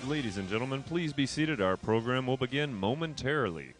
Ladies and gentlemen, please be seated. Our program will begin momentarily.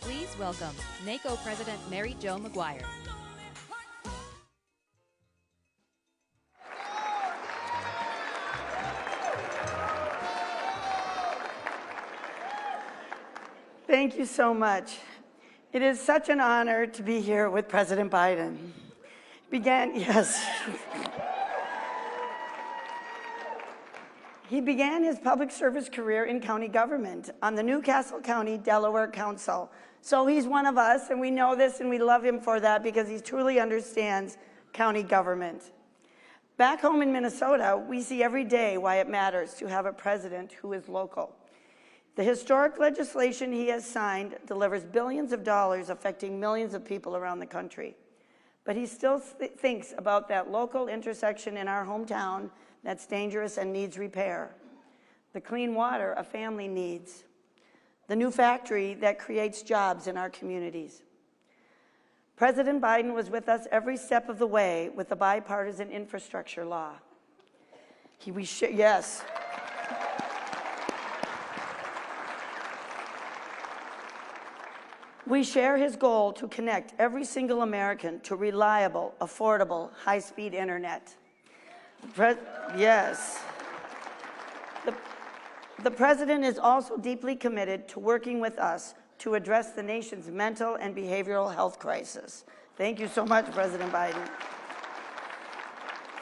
Please welcome NACO President Mary Jo McGuire. Thank you so much. It is such an honor to be here with President Biden. He began his public service career in county government on the Newcastle County, Delaware Council. So he's one of us, and we know this, and we love him for that because he truly understands county government. Back home in Minnesota, we see every day why it matters to have a president who is local. The historic legislation he has signed delivers billions of dollars affecting millions of people around the country. But he still thinks about that local intersection in our hometown that's dangerous and needs repair. The clean water a family needs. The new factory that creates jobs in our communities. President Biden was with us every step of the way with the bipartisan infrastructure law. We share his goal to connect every single American to reliable, affordable, high-speed internet. The president is also deeply committed to working with us to address the nation's mental and behavioral health crisis. Thank you so much, President Biden.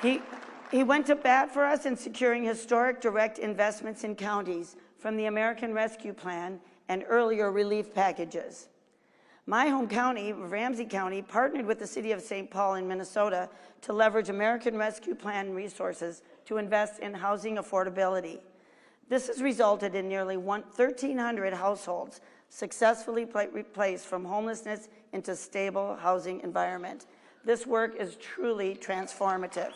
He went to bat for us in securing historic direct investments in counties from the American Rescue Plan and earlier relief packages. My home county, Ramsey County, partnered with the city of St. Paul in Minnesota to leverage American Rescue Plan resources to invest in housing affordability. This has resulted in nearly 1,300 households successfully replaced from homelessness into stable housing environment. This work is truly transformative.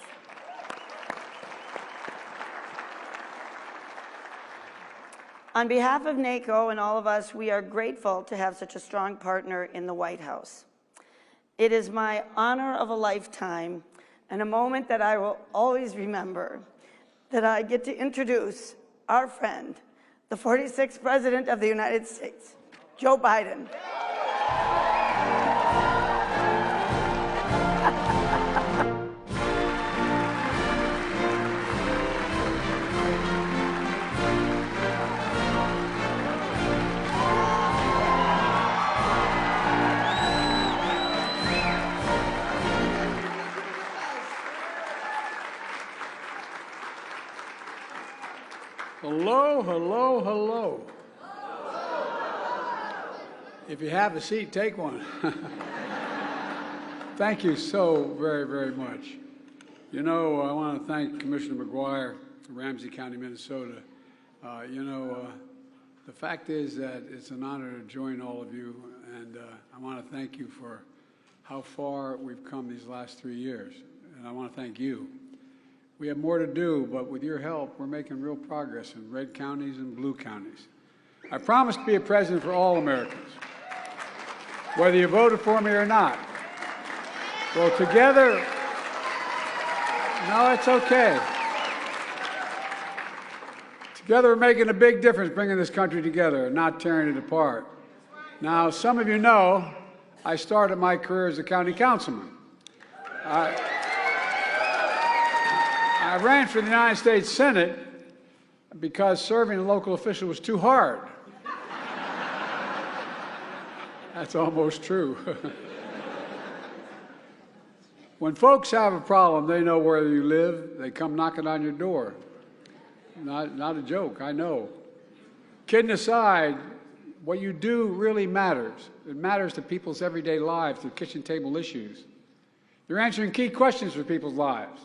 On behalf of NACO and all of us, we are grateful to have such a strong partner in the White House. It is my honor of a lifetime and a moment that I will always remember that I get to introduce our friend, the 46th President of the United States, Joe Biden. Hello, hello, hello. If you have a seat, take one. Thank you so very, very much. You know, I want to thank Commissioner McGuire, Ramsey County, Minnesota. The fact is that it's an honor to join all of you, and I want to thank you for how far we've come these last 3 years, and I want to thank you. We have more to do, but with your help, we're making real progress in red counties and blue counties. I promise to be a president for all Americans, whether you voted for me or not. Well, together, no, it's okay. Together, we're making a big difference bringing this country together and not tearing it apart. Now, some of you know, I started my career as a county councilman. I ran for the United States Senate because serving a local official was too hard. That's almost true. When folks have a problem, they know where you live. They come knocking on your door. Not a joke, I know. Kidding aside, what you do really matters. It matters to people's everyday lives, their kitchen table issues. You're answering key questions for people's lives.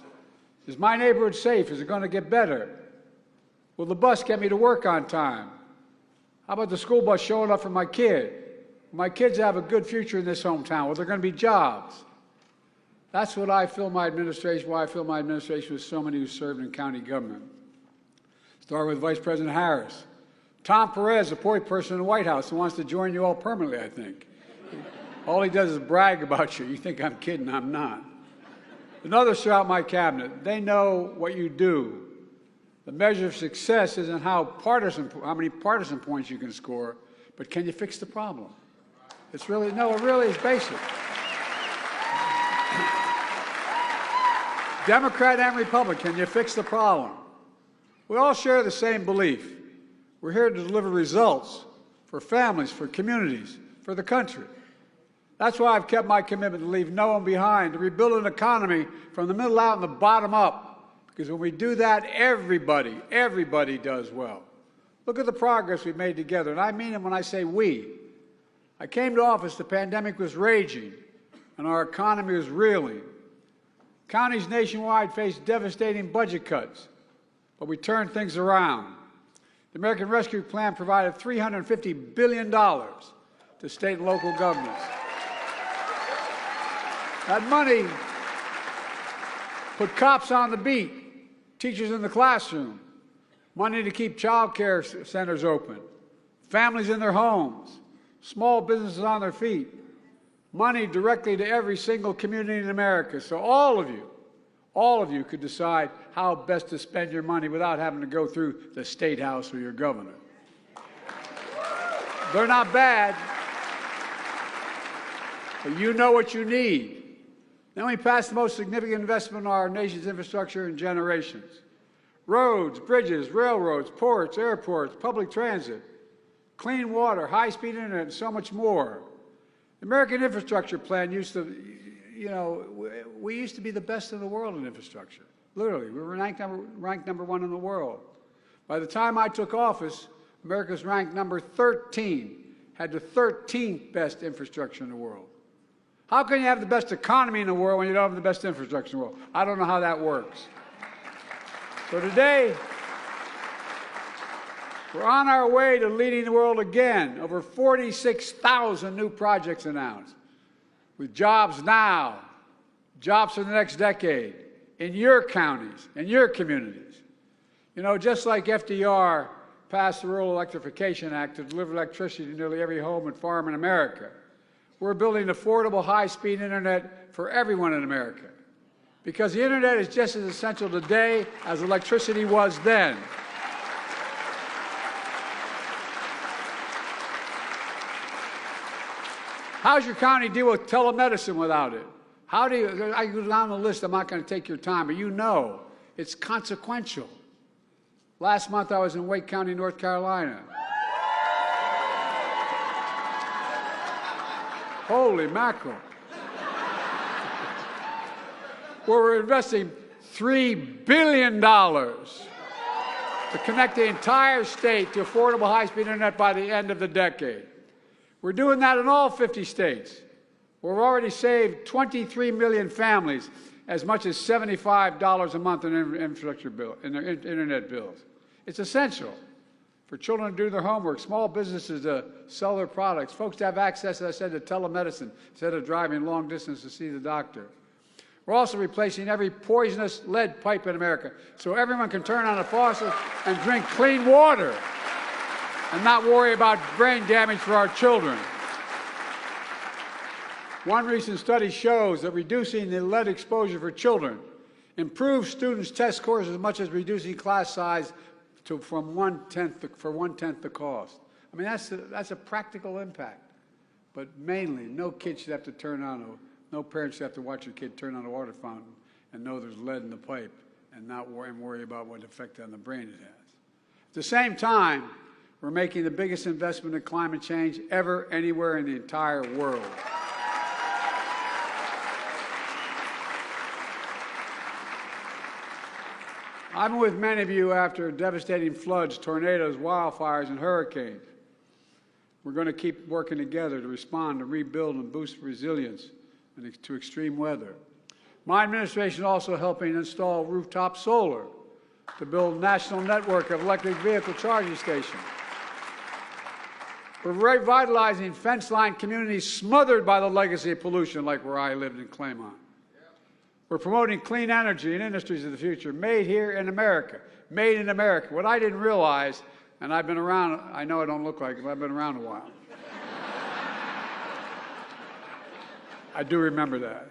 Is my neighborhood safe? Is it going to get better? Will the bus get me to work on time? How about the school bus showing up for my kid? Will my kids have a good future in this hometown? Will there going to be jobs? That's what I feel my administration, why I feel my administration with so many who served in county government. Start with Vice President Harris. Tom Perez, a point person in the White House who wants to join you all permanently, I think. All he does is brag about you. You think I'm kidding, I'm not. And others throughout my cabinet, they know what you do. The measure of success isn't how many partisan points you can score, but can you fix the problem? It's really, no, it really is basic. Democrat and Republican, can you fix the problem? We all share the same belief. We're here to deliver results for families, for communities, for the country. That's why I've kept my commitment to leave no one behind, to rebuild an economy from the middle out and the bottom up. Because when we do that, everybody does well. Look at the progress we've made together, and I mean it when I say we. I came to office, the pandemic was raging, and our economy was reeling. Counties nationwide faced devastating budget cuts, but we turned things around. The American Rescue Plan provided $350 billion to state and local governments. That money put cops on the beat, teachers in the classroom, money to keep child care centers open, families in their homes, small businesses on their feet, money directly to every single community in America. So all of you could decide how best to spend your money without having to go through the State House or your governor. They're not bad, but you know what you need. Then we passed the most significant investment in our nation's infrastructure in generations. Roads, bridges, railroads, ports, airports, public transit, clean water, high-speed internet, and so much more. The American Infrastructure Plan used to, we used to be the best in the world in infrastructure. Literally, we were ranked number one in the world. By the time I took office, America was ranked number 13, had the 13th best infrastructure in the world. How can you have the best economy in the world when you don't have the best infrastructure in the world? I don't know how that works. So today, we're on our way to leading the world again. Over 46,000 new projects announced. With jobs now, jobs for the next decade, in your counties, in your communities. You know, just like FDR passed the Rural Electrification Act to deliver electricity to nearly every home and farm in America, we're building affordable, high-speed internet for everyone in America. Because the internet is just as essential today as electricity was then. How's your county deal with telemedicine without it? How do you, I go down the list, I'm not going to take your time, but you know, it's consequential. Last month I was in Wake County, North Carolina. Holy mackerel. Where we're investing $3 billion to connect the entire state to affordable high-speed internet by the end of the decade. We're doing that in all 50 states. We've already saved 23 million families as much as $75 a month in infrastructure bill, in their internet bills. It's essential for children to do their homework, small businesses to sell their products, folks to have access, as I said, to telemedicine instead of driving long distance to see the doctor. We're also replacing every poisonous lead pipe in America so everyone can turn on a faucet and drink clean water and not worry about brain damage for our children. One recent study shows that reducing the lead exposure for children improves students' test scores as much as reducing class size from one-tenth the cost. I mean, that's a practical impact. But mainly, no kid should have to no parent should have to watch a kid turn on a water fountain and know there's lead in the pipe and not worry about what effect on the brain it has. At the same time, we're making the biggest investment in climate change ever anywhere in the entire world. I've been with many of you after devastating floods, tornadoes, wildfires, and hurricanes. We're going to keep working together to respond, to rebuild, and boost resilience to extreme weather. My administration is also helping install rooftop solar to build a national network of electric vehicle charging stations. We're revitalizing fence-lined communities smothered by the legacy of pollution, like where I lived in Claymont. We're promoting clean energy and industries of the future, made here in America, made in America. What I didn't realize, and I've been around, I know I don't look like it, but I've been around a while. I do remember that.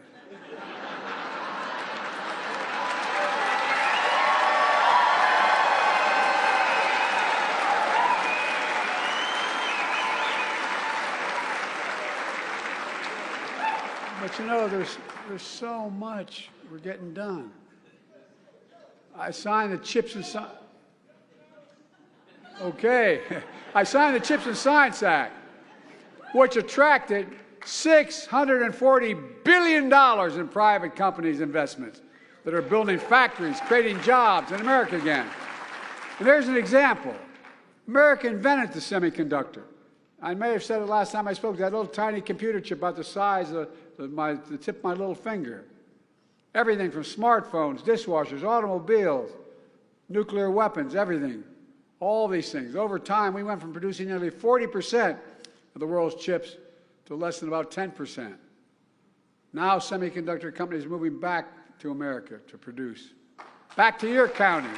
But you know, there's so much we're getting done. I signed the Chips and Science. Okay, I signed the Chips and Science Act, which attracted $640 billion in private companies' investments that are building factories, creating jobs in America again. And there's an example. America invented the semiconductor. I may have said it last time I spoke, that little tiny computer chip about the size of the tip of my little finger. Everything from smartphones, dishwashers, automobiles, nuclear weapons, everything. All these things. Over time, we went from producing nearly 40% of the world's chips to less than about 10%. Now semiconductor companies are moving back to America to produce. Back to your counties.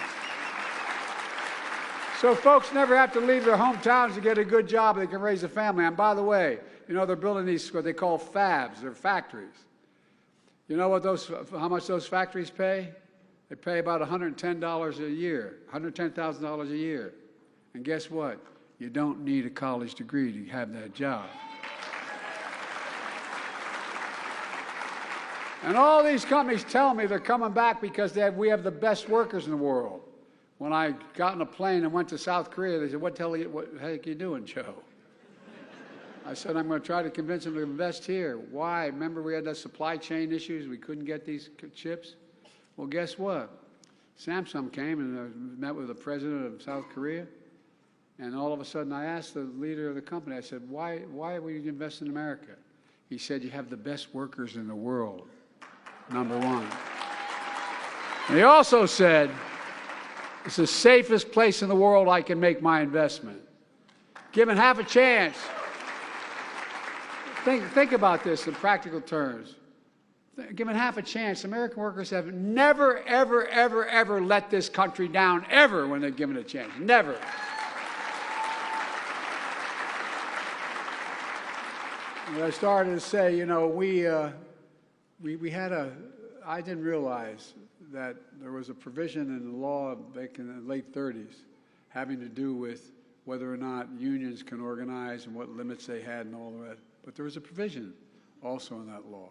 So folks never have to leave their hometowns to get a good job. They can raise a family. And by the way, you know, they're building these, what they call fabs. They're factories. You know what how much those factories pay? They pay about $110 a year, $110,000 a year. And guess what? You don't need a college degree to have that job. And all these companies tell me they're coming back because we have the best workers in the world. When I got on a plane and went to South Korea, they said, what the heck are you doing, Joe? I said, I'm going to try to convince them to invest here. Why? Remember we had those supply chain issues? We couldn't get these chips? Well, guess what? Samsung came and met with the president of South Korea. And all of a sudden, I asked the leader of the company, I said, why would you invest in America? He said, you have the best workers in the world, number one. And he also said, it's the safest place in the world I can make my investment. Given half a chance, think about this in practical terms. Given half a chance, American workers have never, ever, ever, ever let this country down, ever, when they're given a chance. Never. I started to say, you know, we had I didn't realize that there was a provision in the law back in the late 30s having to do with whether or not unions can organize and what limits they had and all that. But there was a provision also in that law.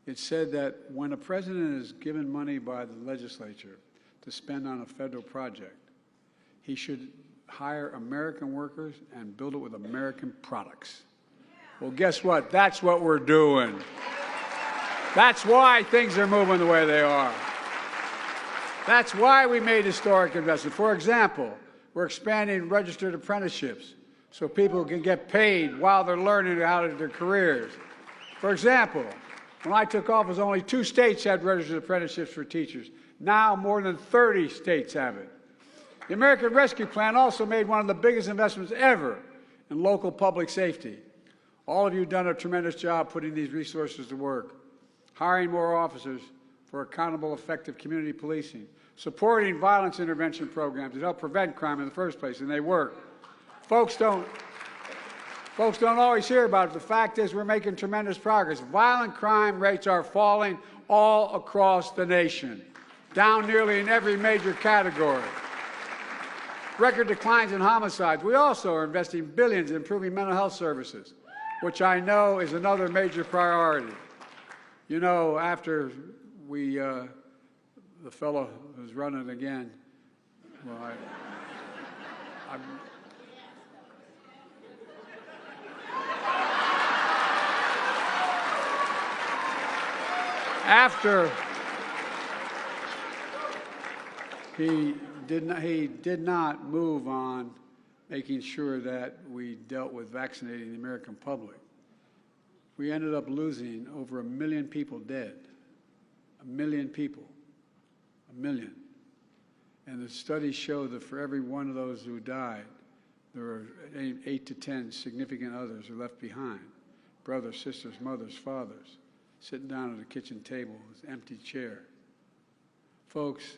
It said that when a president is given money by the legislature to spend on a federal project, he should hire American workers and build it with American products. Well, guess what? That's what we're doing. That's why things are moving the way they are. That's why we made historic investments. For example, we're expanding registered apprenticeships so people can get paid while they're learning how to do their careers. For example, when I took office, only 2 states had registered apprenticeships for teachers. Now more than 30 states have it. The American Rescue Plan also made one of the biggest investments ever in local public safety. All of you have done a tremendous job putting these resources to work, hiring more officers for accountable, effective community policing, supporting violence intervention programs that help prevent crime in the first place, and they work. Folks don't always hear about it. The fact is we're making tremendous progress. Violent crime rates are falling all across the nation, down nearly in every major category. Record declines in homicides. We also are investing billions in improving mental health services, which I know is another major priority. You know, after the fellow who's running again, well, after he did not move on making sure that we dealt with vaccinating the American public, we ended up losing over 1 million people dead. 1 million people. 1 million. And the studies show that for every one of those who died, there were 8 to 10 significant others who left behind. Brothers, sisters, mothers, fathers, sitting down at a kitchen table with an empty chair. Folks,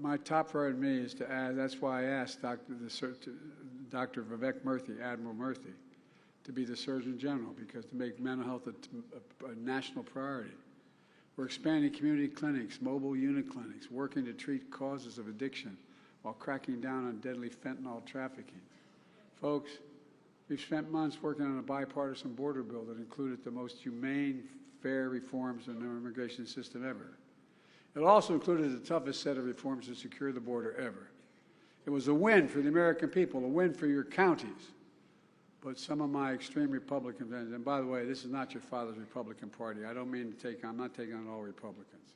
my top priority to me is to add, that's why I asked Dr. Vivek Murthy, Admiral Murthy, to be the Surgeon General, because to make mental health a national priority. We're expanding community clinics, mobile unit clinics, working to treat causes of addiction while cracking down on deadly fentanyl trafficking. Folks, we've spent months working on a bipartisan border bill that included the most humane, fair reforms in our immigration system ever. It also included the toughest set of reforms to secure the border ever. It was a win for the American people, a win for your counties. But some of my extreme Republican friends, and by the way, this is not your father's Republican Party. I don't mean to I'm not taking on all Republicans.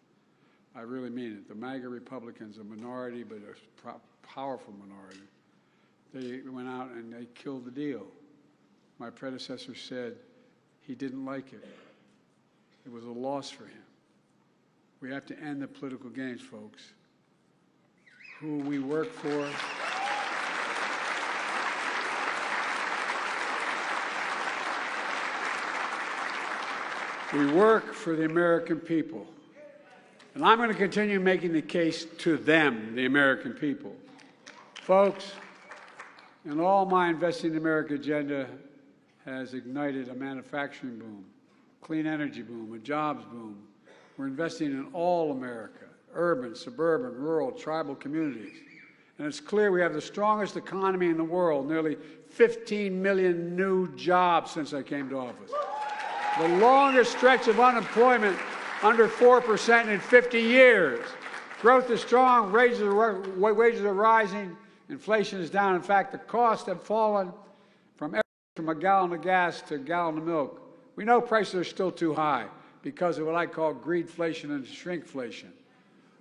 I really mean it. The MAGA Republicans, a minority, but a powerful minority, they went out and they killed the deal. My predecessor said he didn't like it. It was a loss for him. We have to end the political games, folks. Who we work for. We work for the American people. And I'm going to continue making the case to them, the American people. Folks, in all my Investing in America agenda has ignited a manufacturing boom, clean energy boom, a jobs boom. We're investing in all America, urban, suburban, rural, tribal communities. And it's clear we have the strongest economy in the world, nearly 15 million new jobs since I came to office. The longest stretch of unemployment under 4% in 50 years. Growth is strong, wages are rising, inflation is down. In fact, the costs have fallen from a gallon of gas to a gallon of milk. We know prices are still too high because of what I call greedflation and shrinkflation.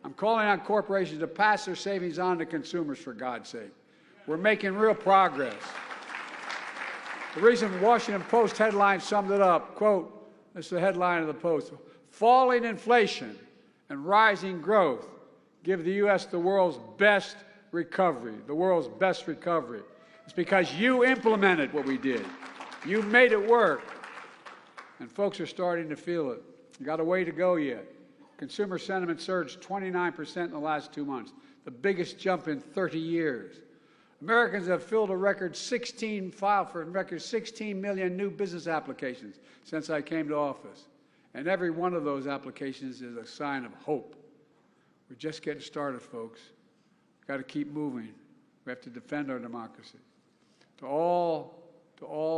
I'm calling on corporations to pass their savings on to consumers, for God's sake. We're making real progress. The recent Washington Post headline summed it up. Quote, this is the headline of the Post: falling inflation and rising growth give the U.S. the world's best recovery. The world's best recovery. It's because you implemented what we did. You made it work. And folks are starting to feel it. You got a way to go yet. Consumer sentiment surged 29% in the last 2 months, the biggest jump in 30 years. Americans have filed for a record 16 million new business applications since I came to office. And every one of those applications is a sign of hope. We're just getting started, folks. We've got to keep moving. We have to defend our democracy. To all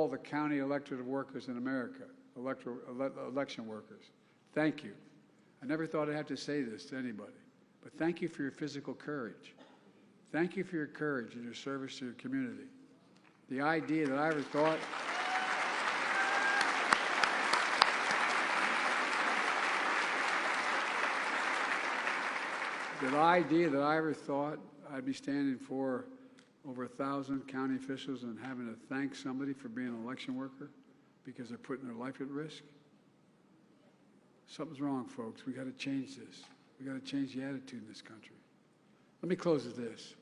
the county elected workers in America, election workers, thank you. I never thought I'd have to say this to anybody, but thank you for your physical courage. Thank you for your courage and your service to your community. The idea that I ever thought I'd be standing for over 1,000 county officials and having to thank somebody for being an election worker because they're putting their life at risk. Something's wrong, folks. We've got to change this. We've got to change the attitude in this country. Let me close with this.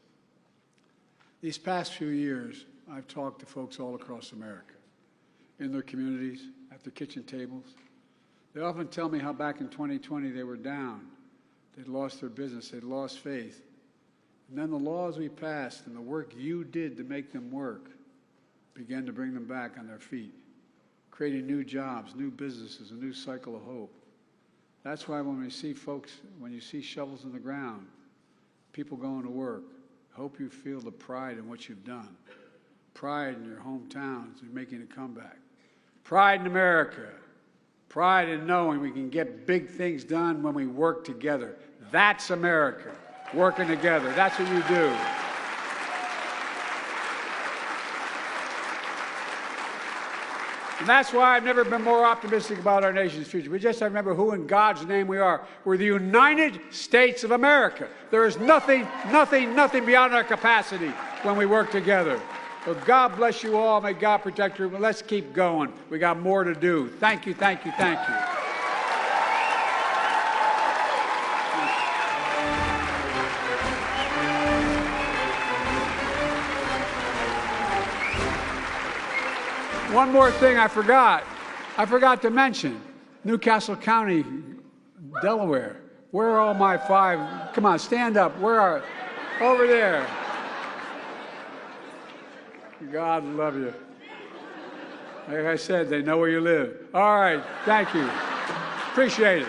These past few years, I've talked to folks all across America, in their communities, at their kitchen tables. They often tell me how back in 2020 they were down. They'd lost their business. They'd lost faith. And then the laws we passed and the work you did to make them work began to bring them back on their feet, creating new jobs, new businesses, a new cycle of hope. That's why when we see folks, when you see shovels in the ground, people going to work, I hope you feel the pride in what you've done. Pride in your hometowns and making a comeback. Pride in America. Pride in knowing we can get big things done when we work together. That's America. Working together. That's what you do. And that's why I've never been more optimistic about our nation's future. We just have to remember who in God's name we are. We're the United States of America. There is nothing beyond our capacity when we work together. So God bless you all. May God protect you. But let's keep going. We got more to do. Thank you, thank you, thank you. One more thing I forgot. I forgot to mention Newcastle County, Delaware. Where are all my 5? Come on, stand up. Where are? Over there. God love you. Like I said, they know where you live. All right, thank you. Appreciate it.